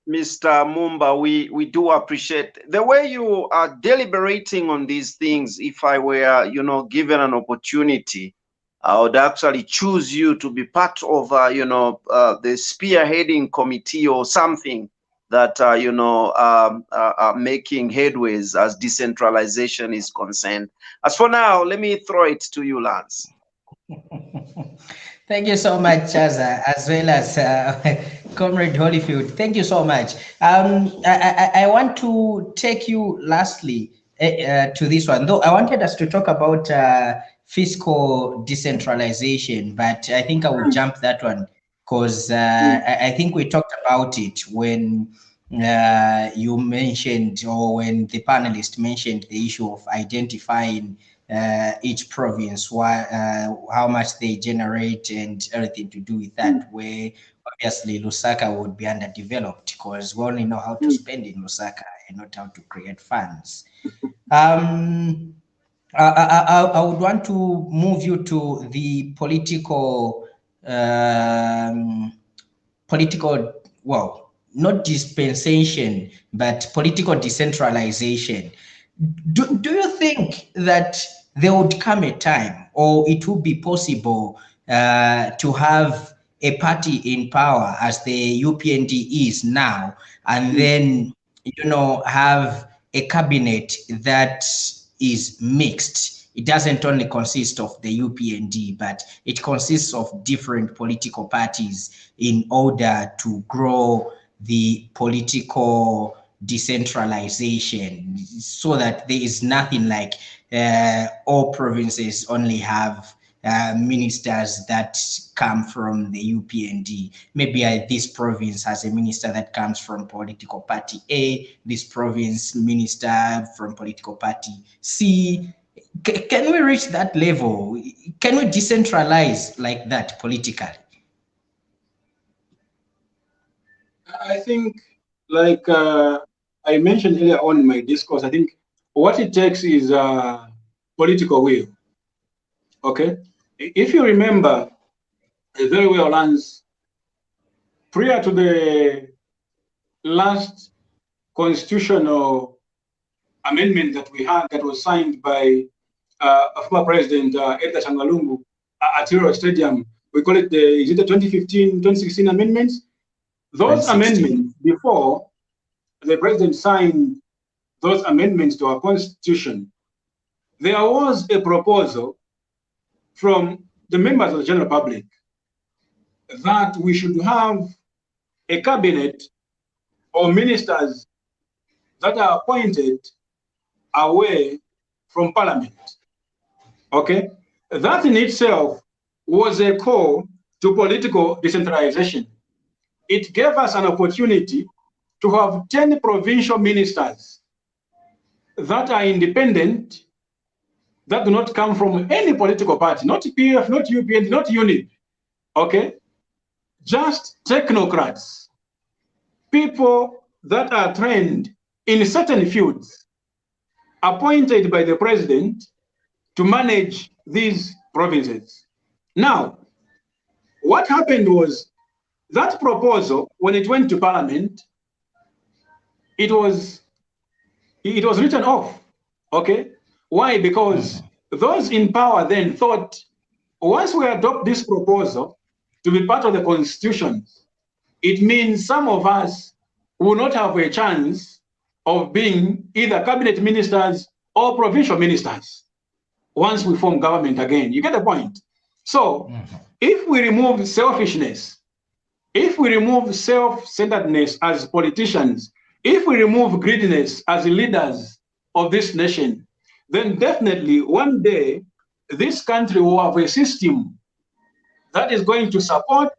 Mr. Mumba, we do appreciate the way you are deliberating on these things. If I were, given an opportunity, I would actually choose you to be part of, the spearheading committee or something that are making headways as decentralization is concerned. As for now, let me throw it to you, Lance. Thank you so much, Chaza, as well as Comrade Holyfield. Thank you so much. I want to take you lastly to this one, though I wanted us to talk about fiscal decentralization, but I think I will jump that one because I think we talked about it when you mentioned, or when the panelist mentioned, the issue of identifying each province, how much they generate and everything to do with that, where obviously Lusaka would be underdeveloped because we only know how to spend in Lusaka and not how to create funds. I would want to move you to the political, well, not dispensation, but political decentralization. Do you think that there would come a time, or it would be possible to have a party in power as the UPND is now, and then have a cabinet that is mixed? It doesn't only consist of the UPND, but it consists of different political parties in order to grow the political decentralization, so that there is nothing like all provinces only have ministers that come from the UPND. Maybe this province has a minister that comes from political party A, this province minister from political party C. Can we reach that level? Can we decentralize like that politically? I think, like I mentioned earlier on in my discourse, I think what it takes is political will. Okay? If you remember very well, Lance, prior to the last constitutional amendment that we had, that was signed by former President Edgar Changalungu at Hero Stadium, we call it is it the 2015, 2016 amendments? Those amendments, before the president signed those amendments to our constitution, there was a proposal from the members of the general public that we should have a cabinet or ministers that are appointed away from parliament. Okay? That in itself was a call to political decentralization. It gave us an opportunity to have 10 provincial ministers that are independent, that do not come from any political party, not PF, not UPN, not UNIP, okay? Just technocrats, people that are trained in certain fields, appointed by the president to manage these provinces. Now, what happened was that proposal, when it went to parliament, it was written off, okay? Why? Because those in power then thought, once we adopt this proposal to be part of the constitution, it means some of us will not have a chance of being either cabinet ministers or provincial ministers once we form government again. You get the point? So if we remove selfishness, if we remove self-centeredness as politicians, if we remove greediness as leaders of this nation, then definitely one day this country will have a system that is going to support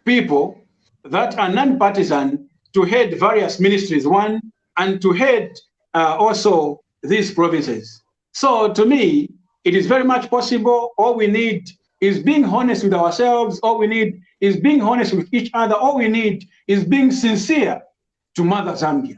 people that are non-partisan to head various ministries, one, and to head also these provinces. So to me, it is very much possible. All we need is being honest with ourselves. All we need is being honest with each other. All we need is being sincere to Mother Zambia.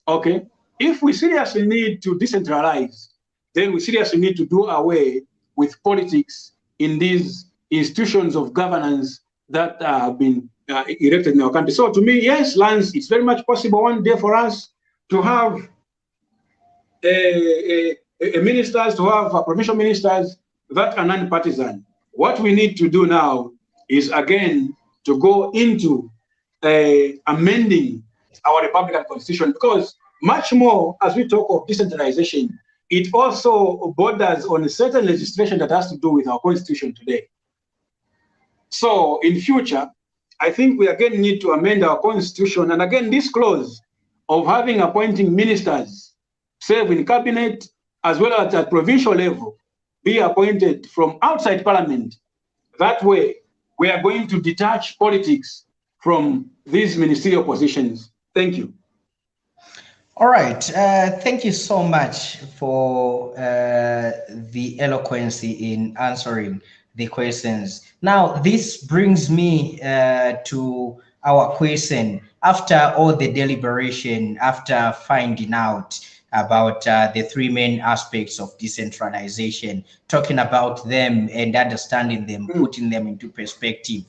Okay? If we seriously need to decentralize, then we seriously need to do away with politics in these institutions of governance that have been erected in our country. So to me, yes, Lance, it's very much possible one day for us to have ministers, to have provincial ministers that are non-partisan. What we need to do now is, again, to go into amending our Republican Constitution, because much more as we talk of decentralization, it also borders on certain legislation that has to do with our Constitution today. So in future, I think we again need to amend our Constitution, and again this clause of having appointing ministers serve in cabinet as well as at provincial level be appointed from outside parliament. That way, we are going to detach politics from these ministerial positions. Thank you. All right. Thank you so much for the eloquence in answering the questions. Now, this brings me to our question. After all the deliberation, after finding out about the three main aspects of decentralization, talking about them and understanding them, putting them into perspective,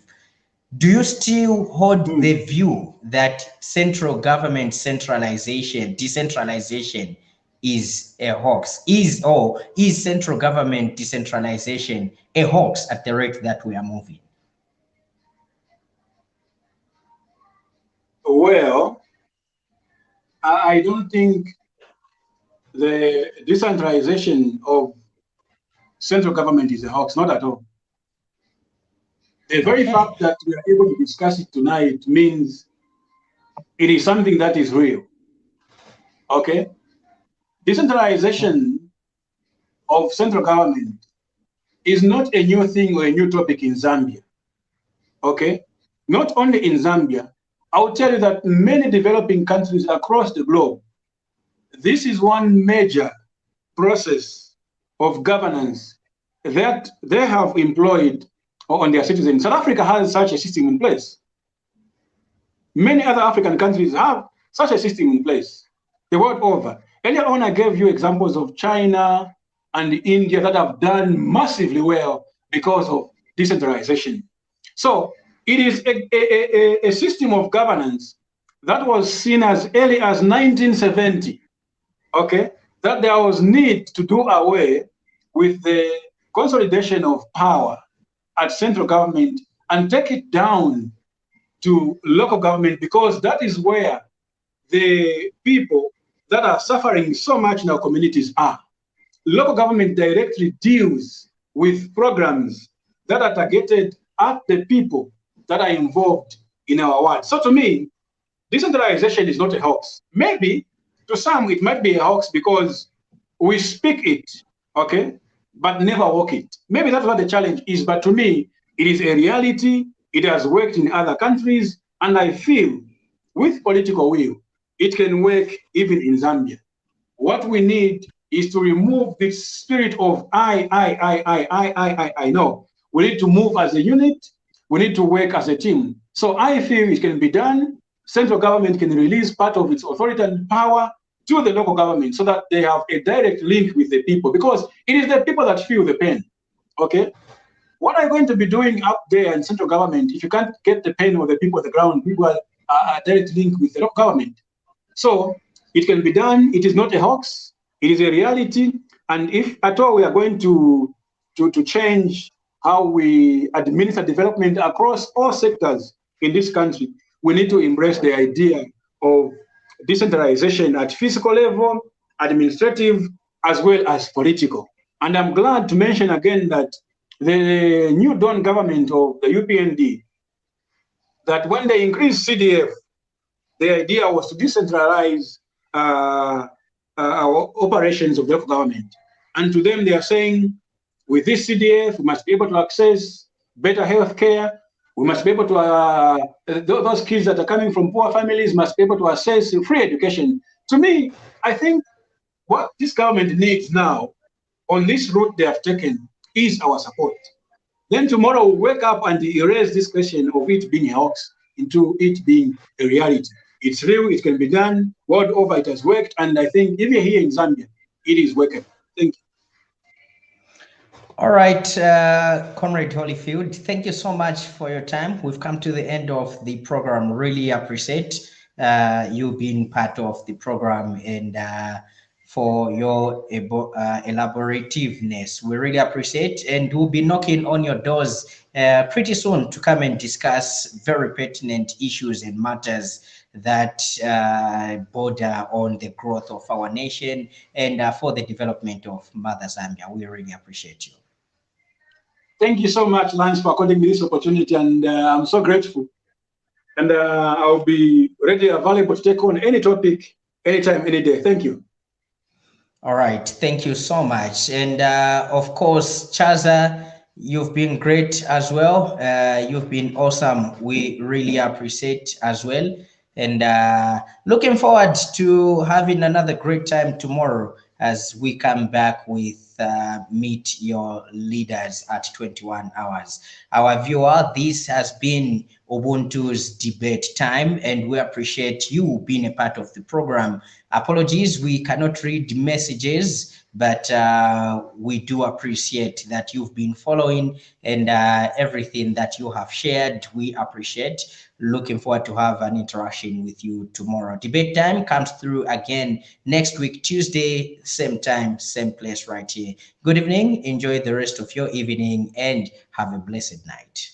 do you still hold the view that central government decentralization is a hoax? Is central government decentralization a hoax at the rate that we are moving? Well, I don't think the decentralization of central government is a hoax, not at all. The very fact that we are able to discuss it tonight means it is something that is real. Okay? Decentralization of central government is not a new thing or a new topic in Zambia. Okay? Not only in Zambia, I will tell you that many developing countries across the globe, this is one major process of governance that they have employed on their citizens. South Africa has such a system in place. Many other African countries have such a system in place the world over. Earlier on, I gave you examples of China and India that have done massively well because of decentralization. So it is a system of governance that was seen as early as 1970, okay, that there was need to do away with the consolidation of power at central government and take it down to local government, because that is where the people that are suffering so much in our communities are. Local government directly deals with programs that are targeted at the people that are involved in our world. So to me, decentralization is not a hoax. Maybe to some it might be a hoax because we speak it, okay, but never walk it. Maybe that's what the challenge is, but to me, it is a reality. It has worked in other countries, and I feel with political will, it can work even in Zambia. What we need is to remove this spirit of I know. We need to move as a unit. We need to work as a team. So I feel it can be done. Central government can release part of its authority and power to the local government so that they have a direct link with the people, because it is the people that feel the pain, okay? What are you going to be doing up there in central government if you can't get the pain of the people on the ground? People are direct link with the local government. So it can be done. It is not a hoax. It is a reality. And if at all we are going to change how we administer development across all sectors in this country, we need to embrace the idea of decentralization at physical level, administrative, as well as political. And I'm glad to mention again that the new Dawn government of the UPND, that when they increased CDF, the idea was to decentralize our operations of the local government. And to them, they are saying, with this CDF, we must be able to access better health care. We must be able to, those kids that are coming from poor families must be able to access free education. To me, I think what this government needs now on this route they have taken is our support. Then tomorrow we'll wake up and erase this question of it being a hoax into it being a reality. It's real, it can be done, world over it has worked, and I think even here in Zambia, it is working. Thank you. All right, Comrade Holyfield, thank you so much for your time. We've come to the end of the program. Really appreciate you being part of the program and for your elaborativeness. We really appreciate, and we'll be knocking on your doors pretty soon to come and discuss very pertinent issues and matters that border on the growth of our nation and for the development of Mother Zambia. We really appreciate you. Thank you so much, Lance, for according me this opportunity, and I'm so grateful. And I'll be ready, available to take on any topic, anytime, any day. Thank you. All right, thank you so much. And of course, Chaza, you've been great as well. You've been awesome. We really appreciate as well. And looking forward to having another great time tomorrow as we come back with Meet Your Leaders at 21 hours. Our viewer, this has been Ubuntu's debate time, and we appreciate you being a part of the program. Apologies, we cannot read messages, but we do appreciate that you've been following and everything that you have shared. We appreciate. Looking forward to have an interaction with you tomorrow. Debate time comes through again next week, Tuesday, same time, same place right here. Good evening. Enjoy the rest of your evening and have a blessed night.